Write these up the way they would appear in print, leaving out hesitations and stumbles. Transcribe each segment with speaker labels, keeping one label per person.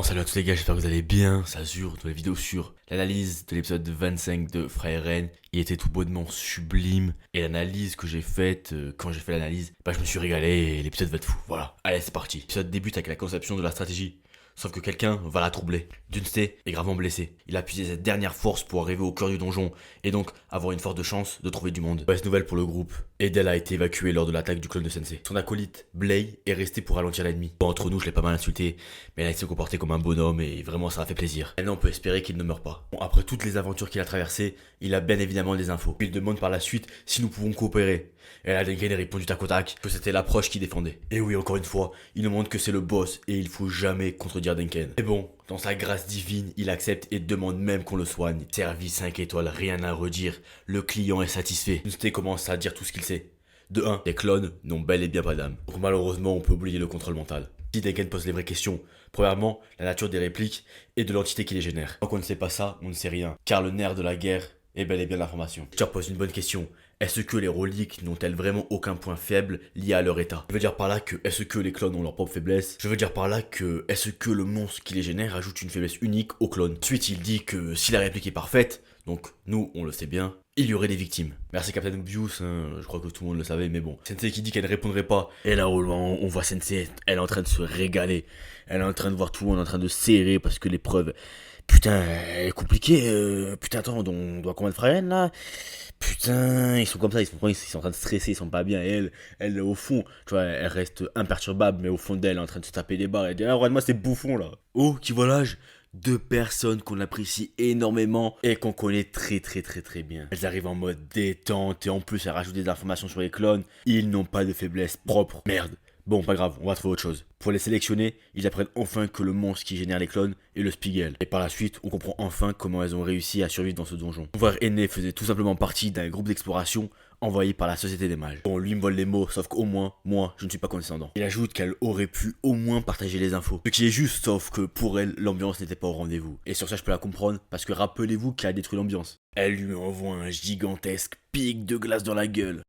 Speaker 1: Bon, salut à tous les gars, j'espère que vous allez bien. Ça Azur, de la vidéo sur l'analyse de l'épisode 25 de Frieren. Il était tout bonnement sublime. Et l'analyse que j'ai faite, quand j'ai fait l'analyse, bah je me suis régalé et l'épisode va être fou. Voilà, allez c'est parti. L'épisode débute avec la conception de la stratégie. Sauf que quelqu'un va la troubler. Dunstey est gravement blessé. Il a puisé cette dernière force pour arriver au cœur du donjon et donc avoir une forte chance de trouver du monde. Mauvaise nouvelle pour le groupe. Edel a été évacué lors de l'attaque du clone de Sensei. Son acolyte, Blay, est resté pour ralentir l'ennemi. Bon, entre nous, je l'ai pas mal insulté, mais là il s'est comporté comme un bonhomme et vraiment ça a fait plaisir. Maintenant on peut espérer qu'il ne meurt pas. Bon, après toutes les aventures qu'il a traversées, il a bien évidemment des infos. Il demande par la suite si nous pouvons coopérer. Et la Denken a répondu tac au tac que c'était l'approche qui défendait. Et oui, encore une fois, il nous montre que c'est le boss et il faut jamais contredire Denken. Mais bon, dans sa grâce divine, il accepte et demande même qu'on le soigne. Service 5 étoiles, rien à redire. Le client est satisfait. Dunstey commence à dire tout ce qu'il sait. De 1, les clones n'ont bel et bien pas d'âme. Donc malheureusement, on peut oublier le contrôle mental. Si Denken pose les vraies questions, premièrement, la nature des répliques et de l'entité qui les génère. Tant qu'on ne sait pas ça, on ne sait rien. Car le nerf de la guerre est bel et bien l'information. Je te pose une bonne question. Est-ce que les reliques n'ont-elles vraiment aucun point faible lié à leur état? Je veux dire par là que est-ce que les clones ont leur propre faiblesse? Je veux dire par là que est-ce que le monstre qui les génère ajoute une faiblesse unique aux clones? Ensuite il dit que si la réplique est parfaite, donc nous on le sait bien, il y aurait des victimes. Merci Captain Obvious, je crois que tout le monde le savait, mais bon. Sensei qui dit qu'elle ne répondrait pas. Et là au loin on voit Sensei, elle est en train de se régaler. Elle est en train de voir tout le monde en train de serrer parce que l'épreuve... Putain, elle est compliquée, putain attends, on doit combattre Fryen là? Putain, ils sont comme ça, ils sont en train de stresser, ils sont pas bien. Et elle au fond, tu vois, elle reste imperturbable, mais au fond d'elle, elle est en train de se taper des barres. Elle dit, ah, regarde-moi ces bouffons là. Oh, qui voit l'âge? Deux personnes qu'on apprécie énormément et qu'on connaît très bien. Elles arrivent en mode détente et en plus elles rajoutent des informations sur les clones. Ils n'ont pas de faiblesse propre. Merde. Bon, pas grave, on va trouver autre chose. Pour les sélectionner, ils apprennent enfin que le monstre qui génère les clones est le Spiegel. Et par la suite, on comprend enfin comment elles ont réussi à survivre dans ce donjon. Mon frère aîné faisait tout simplement partie d'un groupe d'exploration envoyé par la Société des Mages. Bon, lui me vole les mots, sauf qu'au moins, moi, je ne suis pas condescendant. Il ajoute qu'elle aurait pu au moins partager les infos. Ce qui est juste, sauf que pour elle, l'ambiance n'était pas au rendez-vous. Et sur ça, je peux la comprendre, parce que rappelez-vous qu'elle a détruit l'ambiance. Elle lui envoie un gigantesque pic de glace dans la gueule.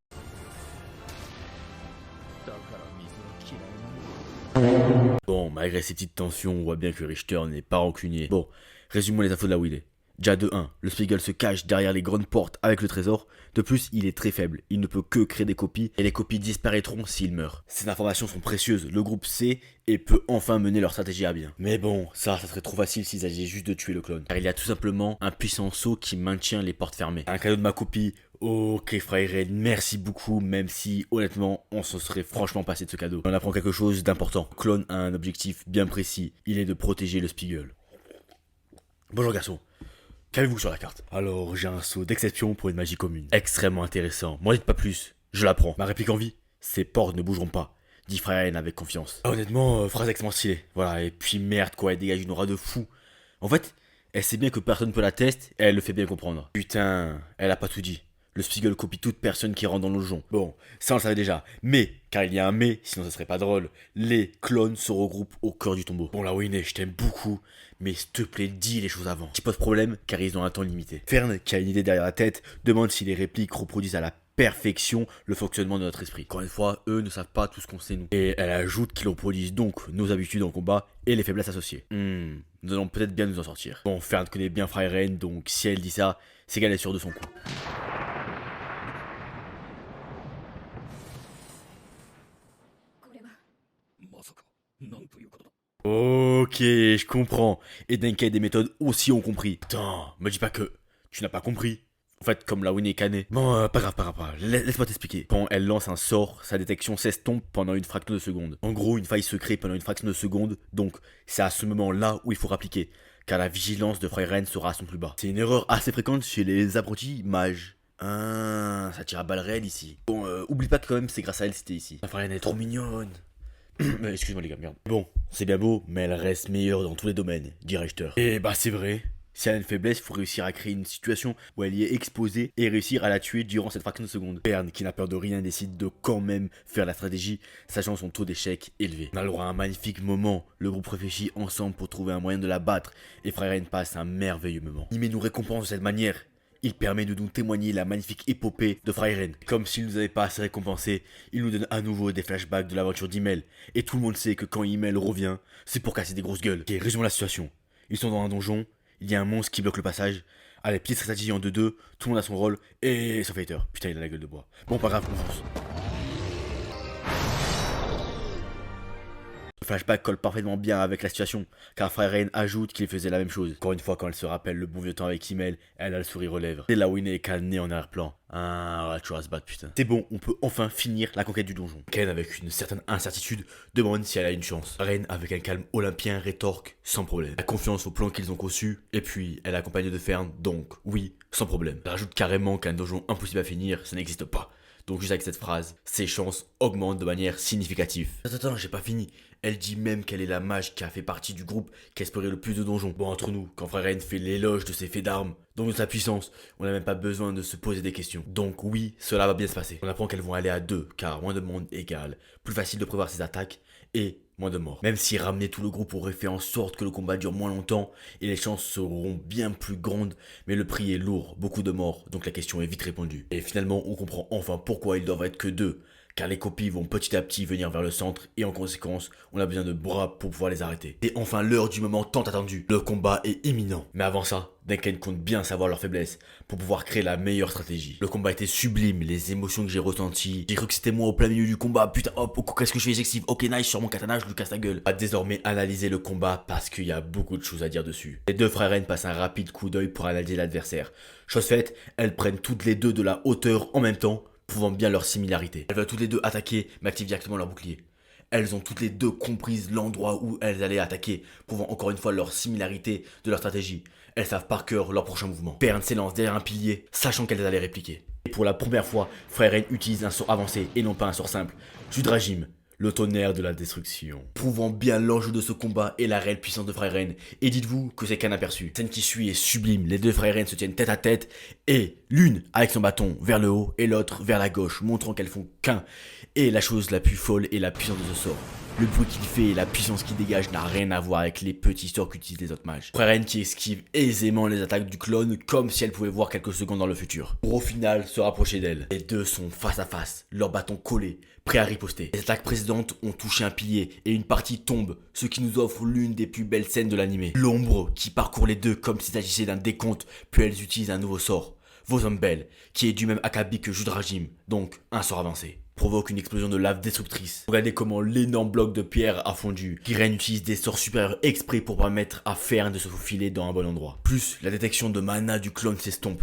Speaker 1: Bon, malgré ces petites tensions, on voit bien que Richter n'est pas rancunier. Bon, résumons les infos de là où il est. Déjà de 1, le Spiegel se cache derrière les grandes portes avec le trésor. De plus, il est très faible, il ne peut que créer des copies et les copies disparaîtront s'il meurt. Ces informations sont précieuses, le groupe sait et peut enfin mener leur stratégie à bien. Mais bon, ça serait trop facile s'ils agissaient juste de tuer le clone. Car il y a tout simplement un puissant sceau qui maintient les portes fermées. Un cadeau de ma copie. Ok Frieren, merci beaucoup, même si honnêtement on se serait franchement passé de ce cadeau. On apprend quelque chose d'important. Le clone a un objectif bien précis, il est de protéger le Spiegel. Bonjour garçon, qu'avez-vous sur la carte? Alors j'ai un sceau d'exception pour une magie commune. Extrêmement intéressant, m'en dites pas plus, je l'apprends. Ma réplique en vie, ces portes ne bougeront pas, dit Frieren avec confiance. Ah, honnêtement, phrase extrêmement stylée, voilà, et puis merde quoi, elle dégage une aura de fou. En fait, elle sait bien que personne ne peut la tester et elle le fait bien comprendre. Putain, elle a pas tout dit. Le Spiegel copie toute personne qui rentre dans le donjon. Bon, ça on le savait déjà. Mais, car il y a un mais, sinon ça serait pas drôle, les clones se regroupent au cœur du tombeau. Bon là Winnie, je t'aime beaucoup, mais s'il te plaît, dis les choses avant. Qui pose problème, car ils ont un temps limité. Fern, qui a une idée derrière la tête, demande si les répliques reproduisent à la perfection le fonctionnement de notre esprit. Encore une fois, eux ne savent pas tout ce qu'on sait nous. Et elle ajoute qu'ils reproduisent donc nos habitudes en combat et les faiblesses associées. Nous allons peut-être bien nous en sortir. Bon, Fern connaît bien Frieren, donc si elle dit ça, c'est qu'elle est sûre de son coup. Ok, je comprends. Et Denkai des méthodes aussi ont compris. Attends, me dis pas que tu n'as pas compris. En fait, comme la Winnie est canée. Bon, pas grave, pas grave, pas grave. Laisse-moi t'expliquer. Quand elle lance un sort, sa détection s'estompe pendant une fraction de seconde. En gros, une faille se crée pendant une fraction de seconde, donc c'est à ce moment-là où il faut rappliquer, car la vigilance de Frieren sera à son plus bas. C'est une erreur assez fréquente chez les apprentis mages. Ah, ça tire à balles réelles ici. Bon, oublie pas que quand même c'est grâce à elle si t'es ici. La Frieren est trop mignonne. Excuse-moi les gars, merde. Bon, c'est bien beau, mais elle reste meilleure dans tous les domaines, dit Richter. Et bah c'est vrai. Si elle a une faiblesse, il faut réussir à créer une situation où elle y est exposée et réussir à la tuer durant cette fraction de seconde. Bern, qui n'a peur de rien, décide de quand même faire la stratégie, sachant son taux d'échec élevé. On a le droit à un magnifique moment, le groupe réfléchit ensemble pour trouver un moyen de la battre, et Frieren passe un merveilleux moment. Ime nous récompense de cette manière. il permet de nous témoigner la magnifique épopée de Frieren. Comme s'il nous avait pas assez récompensé, il nous donne à nouveau des flashbacks de l'aventure d'Himmel. Et tout le monde sait que quand Himmel revient, c'est pour casser des grosses gueules. Ok, résumons la situation. Ils sont dans un donjon, il y a un monstre qui bloque le passage. Allez, petite stratégie en 2-2, tout le monde a son rôle, et sauf Hater. Putain, il a la gueule de bois. Bon, pas grave, on fonce. Le flashback colle parfaitement bien avec la situation, car Frieren ajoute qu'il faisait la même chose. Encore une fois, quand elle se rappelle le bon vieux temps avec Himmel, elle a le sourire aux lèvres. C'est là où il est calmé en arrière-plan. Ah, tu vas se battre, putain. C'est bon, on peut enfin finir la conquête du donjon. Ken, avec une certaine incertitude, demande si elle a une chance. Frieren, avec un calme olympien, rétorque sans problème. La confiance au plan qu'ils ont conçu, et puis elle accompagne de Fern, donc oui, sans problème. Elle ajoute carrément qu'un donjon impossible à finir, ça n'existe pas. Donc juste avec cette phrase, ses chances augmentent de manière significative. Attends, j'ai pas fini. Elle dit même qu'elle est la mage qui a fait partie du groupe qui a exploré le plus de donjons. Bon, entre nous, quand Frieren fait l'éloge de ses faits d'armes, donc de sa puissance, on n'a même pas besoin de se poser des questions. Donc oui, cela va bien se passer. On apprend qu'elles vont aller à 2, car moins de monde égale plus facile de prévoir ses attaques et moins de morts. Même si ramener tout le groupe aurait fait en sorte que le combat dure moins longtemps et les chances seront bien plus grandes, mais le prix est lourd, beaucoup de morts, donc la question est vite répondue. Et finalement, on comprend enfin pourquoi ils doivent être que 2. Car les copies vont petit à petit venir vers le centre et en conséquence, on a besoin de bras pour pouvoir les arrêter. Et enfin l'heure du moment tant attendu, le combat est imminent. Mais avant ça, Denken compte bien savoir leurs faiblesses pour pouvoir créer la meilleure stratégie. Le combat était sublime, les émotions que j'ai ressenties, j'ai cru que c'était moi au plein milieu du combat, putain hop, qu'est-ce que je fais, j'esquive, ok nice, sur mon katana, je lui casse la gueule. On va désormais analyser le combat parce qu'il y a beaucoup de choses à dire dessus. Les deux Frieren passent un rapide coup d'œil pour analyser l'adversaire. Chose faite, elles prennent toutes les deux de la hauteur en même temps, prouvant bien leur similarité. Elles veulent toutes les deux attaquer, mais activent directement leur bouclier. Elles ont toutes les deux compris l'endroit où elles allaient attaquer, prouvant encore une fois leur similarité de leur stratégie. Elles savent par cœur leur prochain mouvement. Fern s'élance derrière un pilier, sachant qu'elles allaient répliquer. Et pour la première fois, Frieren utilise un sort avancé et non pas un sort simple. Judrajim, le tonnerre de la destruction. Prouvant bien l'enjeu de ce combat et la réelle puissance de Frieren. Et dites-vous que c'est qu'un aperçu. Scène qui suit est sublime. Les deux Frieren se tiennent tête à tête et l'une avec son bâton vers le haut et l'autre vers la gauche, montrant qu'elles font qu'un. Et la chose la plus folle est la puissance de ce sort. Le bruit qu'il fait et la puissance qu'il dégage n'a rien à voir avec les petits sorts qu'utilisent les autres mages. Frieren qui esquive aisément les attaques du clone comme si elle pouvait voir quelques secondes dans le futur. Pour au final se rapprocher d'elle. Les deux sont face à face, leurs bâtons collés, prêts à riposter. Les attaques précédentes ont touché un pilier et une partie tombe, ce qui nous offre l'une des plus belles scènes de l'anime. L'ombre qui parcourt les deux comme s'il s'agissait d'un décompte, puis elles utilisent un nouveau sort. Vozombel, qui est du même acabit que Judrajim, donc un sort avancé. Provoque une explosion de lave destructrice. Regardez comment l'énorme bloc de pierre a fondu. Frieren utilise des sorts supérieurs exprès pour permettre à Fern de se faufiler dans un bon endroit. Plus, la détection de mana du clone s'estompe.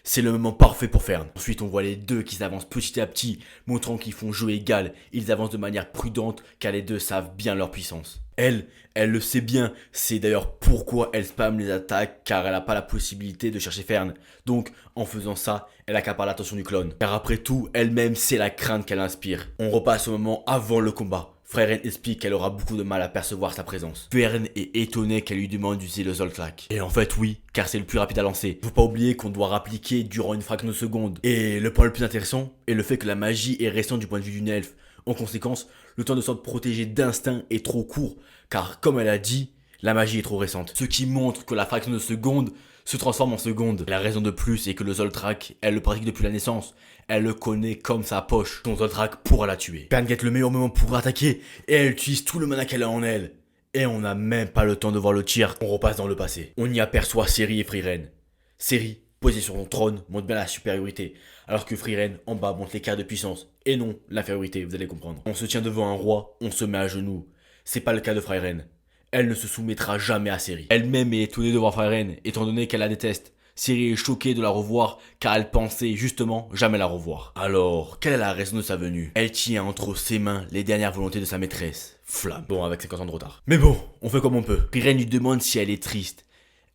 Speaker 1: C'est le moment parfait pour Fern. Ensuite, on voit les deux qui s'avancent petit à petit, montrant qu'ils font jeu égal. Ils avancent de manière prudente, car les deux savent bien leur puissance. Elle le sait bien, c'est d'ailleurs pourquoi elle spamme les attaques, car elle n'a pas la possibilité de chercher Fern. Donc, en faisant ça, elle accapare l'attention du clone. Car après tout, elle-même, c'est la crainte qu'elle inspire. On repasse au moment avant le combat. Frieren explique qu'elle aura beaucoup de mal à percevoir sa présence. Fern est étonné qu'elle lui demande d'utiliser le Zoltrak. Et en fait oui, car c'est le plus rapide à lancer. Faut pas oublier qu'on doit rappliquer durant une fraction de seconde. Et le point le plus intéressant est le fait que la magie est récente du point de vue d'une elfe. En conséquence, le temps de s'en protéger d'instinct est trop court, car comme elle a dit, la magie est trop récente. Ce qui montre que la fraction de seconde se transforme en seconde. La raison de plus est que le Zoltrak, elle le pratique depuis la naissance. Elle le connaît comme sa poche. Son Zoltrak pourra la tuer. Fern guette le meilleur moment pour attaquer et elle utilise tout le mana qu'elle a en elle. Et on n'a même pas le temps de voir le tir. On repasse dans le passé. On y aperçoit Ciri et Frieren. Ciri, posée sur son trône, montre bien la supériorité, alors que Frieren, en bas, montre l'écart de puissance. Et non, l'infériorité, vous allez comprendre. On se tient devant un roi, on se met à genoux. C'est pas le cas de Frieren. Elle ne se soumettra jamais à Ciri. Elle-même est étonnée de voir Frieren, étant donné qu'elle la déteste. Ciri est choquée de la revoir, car elle pensait justement jamais la revoir. Alors, quelle est la raison de sa venue? Elle tient entre ses mains les dernières volontés de sa maîtresse, Flamme. Bon, avec 50 ans de retard. Mais bon, on fait comme on peut. Frieren lui demande si elle est triste.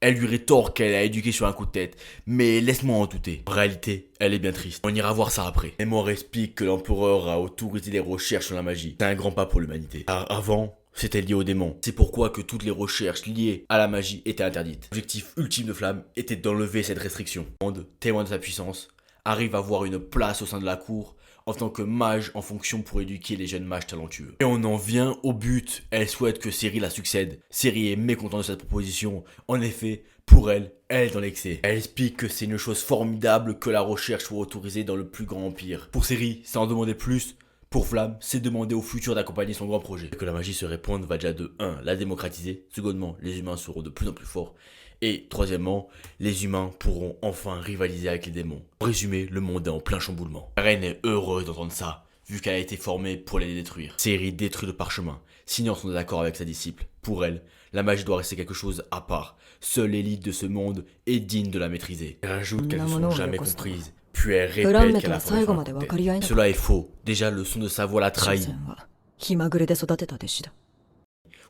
Speaker 1: Elle lui rétorque qu'elle a éduqué sur un coup de tête, mais laisse-moi en douter. En réalité, elle est bien triste. On ira voir ça après. Mémoire explique que l'empereur a autorisé les recherches sur la magie. C'est un grand pas pour l'humanité. Car avant, c'était lié aux démons. C'est pourquoi que toutes les recherches liées à la magie étaient interdites. L'objectif ultime de Flamme était d'enlever cette restriction. Le monde, témoin de sa puissance, arrive à avoir une place au sein de la cour en tant que mage en fonction pour éduquer les jeunes mages talentueux. Et on en vient au but, elle souhaite que Ciri la succède. Ciri est mécontente de cette proposition, en effet, pour elle, elle est dans l'excès. Elle explique que c'est une chose formidable que la recherche soit autorisée dans le plus grand empire. Pour Ciri, c'est en demander plus. Pour Flamme, c'est demander au futur d'accompagner son grand projet. Que la magie se répande va déjà de 1. La démocratiser. Secondement, les humains seront de plus en plus forts. Et troisièmement, les humains pourront enfin rivaliser avec les démons. En résumé, le monde est en plein chamboulement. La reine est heureuse d'entendre ça, vu qu'elle a été formée pour les détruire. Ciri détruit le parchemin, signant son désaccord avec sa disciple. Pour elle, la magie doit rester quelque chose à part. Seule l'élite de ce monde est digne de la maîtriser. Elle rajoute qu'elles ne sont jamais comprises. Puis elle répète qu'elle a formé un. Cela est faux. Déjà, le son de sa voix la trahit.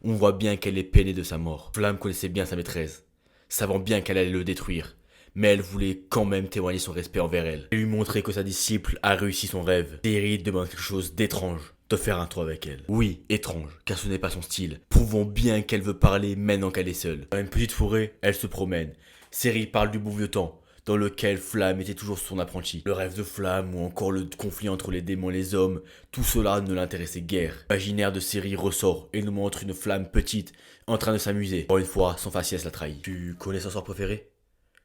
Speaker 1: On voit bien qu'elle est peinée de sa mort. Flamme connaissait bien sa maîtresse, savant bien qu'elle allait le détruire. Mais elle voulait quand même témoigner son respect envers elle. Et lui montrer que sa disciple a réussi son rêve. Ciri demande quelque chose d'étrange. De faire un tour avec elle. Oui, étrange, car ce n'est pas son style. Prouvons bien qu'elle veut parler maintenant qu'elle est seule. Dans une petite forêt, elle se promène. Ciri parle du bon vieux temps, dans lequel Flamme était toujours son apprenti. Le rêve de Flamme ou encore le conflit entre les démons et les hommes, tout cela ne l'intéressait guère. L'imaginaire de Ciri ressort et nous montre une Flamme petite en train de s'amuser. Encore une fois, son faciès la trahit. Tu connais son sort préféré?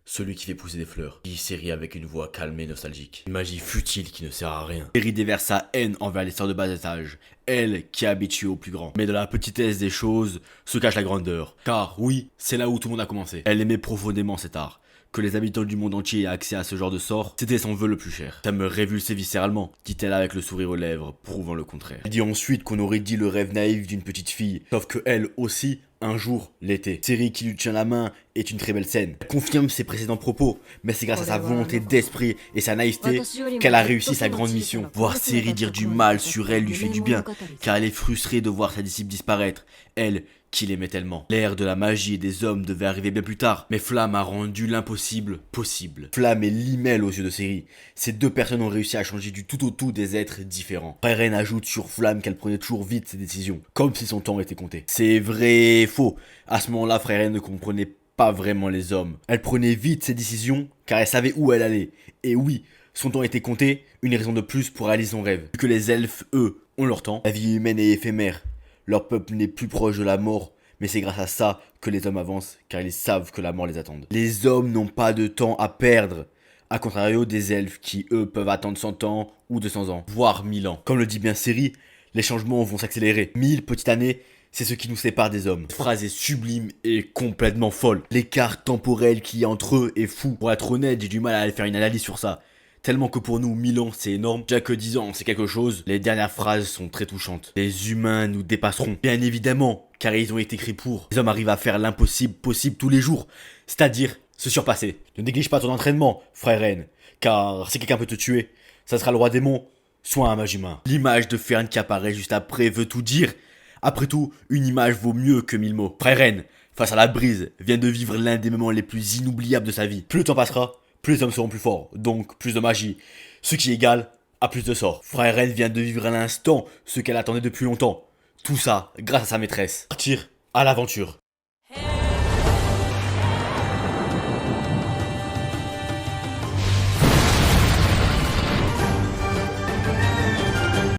Speaker 1: Celui qui fait pousser des fleurs, dit Ciri avec une voix calme et nostalgique. Une magie futile qui ne sert à rien. Ciri déverse sa haine envers les sœurs de bas étage, elle qui est habituée au plus grand. Mais dans la petitesse des choses se cache la grandeur. Car oui, c'est là où tout le monde a commencé. Elle aimait profondément cet art. Que les habitants du monde entier aient accès à ce genre de sort, c'était son vœu le plus cher. Ça me révulsait viscéralement, dit-elle avec le sourire aux lèvres, prouvant le contraire. Elle dit ensuite qu'on aurait dit le rêve naïf d'une petite fille, sauf que elle aussi, un jour, l'était. Ciri qui lui tient la main est une très belle scène. Elle confirme ses précédents propos, mais c'est grâce à sa volonté d'esprit et sa naïveté qu'elle a réussi sa grande mission. Voir Ciri dire du mal sur elle lui fait du bien, car elle est frustrée de voir sa disciple disparaître. Elle, qui l'aimait tellement. L'ère de la magie et des hommes devait arriver bien plus tard, mais Flamme a rendu l'impossible possible. Flamme est l'imel aux yeux de Ciri. Ces deux personnes ont réussi à changer du tout au tout des êtres différents. Freyren ajoute sur Flamme qu'elle prenait toujours vite ses décisions, comme si son temps était compté. C'est vrai et faux. À ce moment-là, Freyren ne comprenait pas vraiment les hommes. Elle prenait vite ses décisions, car elle savait où elle allait. Et oui, son temps était compté, une raison de plus pour réaliser son rêve. Vu que les elfes, eux, ont leur temps, la vie humaine est éphémère. Leur peuple n'est plus proche de la mort, mais c'est grâce à ça que les hommes avancent, car ils savent que la mort les attend. Les hommes n'ont pas de temps à perdre, à contrario des elfes qui, eux, peuvent attendre 100 ans ou 200 ans, voire 1000 ans. Comme le dit bien Ciri, les changements vont s'accélérer. 1000 petites années, c'est ce qui nous sépare des hommes. Cette phrase est sublime et complètement folle. L'écart temporel qu'il y a entre eux est fou. Pour être honnête, j'ai du mal à aller faire une analyse sur ça. Tellement que pour nous, 1000 ans, c'est énorme. Déjà que 10 ans, c'est quelque chose. Les dernières phrases sont très touchantes. Les humains nous dépasseront. Bien évidemment, car ils ont été créés pour. Les hommes arrivent à faire l'impossible possible tous les jours. C'est-à-dire se surpasser. Ne néglige pas ton entraînement, Freyren. Car si quelqu'un peut te tuer, ça sera le roi démon, soit un mage humain. L'image de Fern qui apparaît juste après veut tout dire. Après tout, une image vaut mieux que 1000 mots. Freyren, face à la brise, vient de vivre l'un des moments les plus inoubliables de sa vie. Plus le temps passera, plus les hommes seront plus forts, donc plus de magie, ce qui égale à plus de sorts. Freyren vient de vivre à l'instant ce qu'elle attendait depuis longtemps. Tout ça grâce à sa maîtresse. Partir à l'aventure.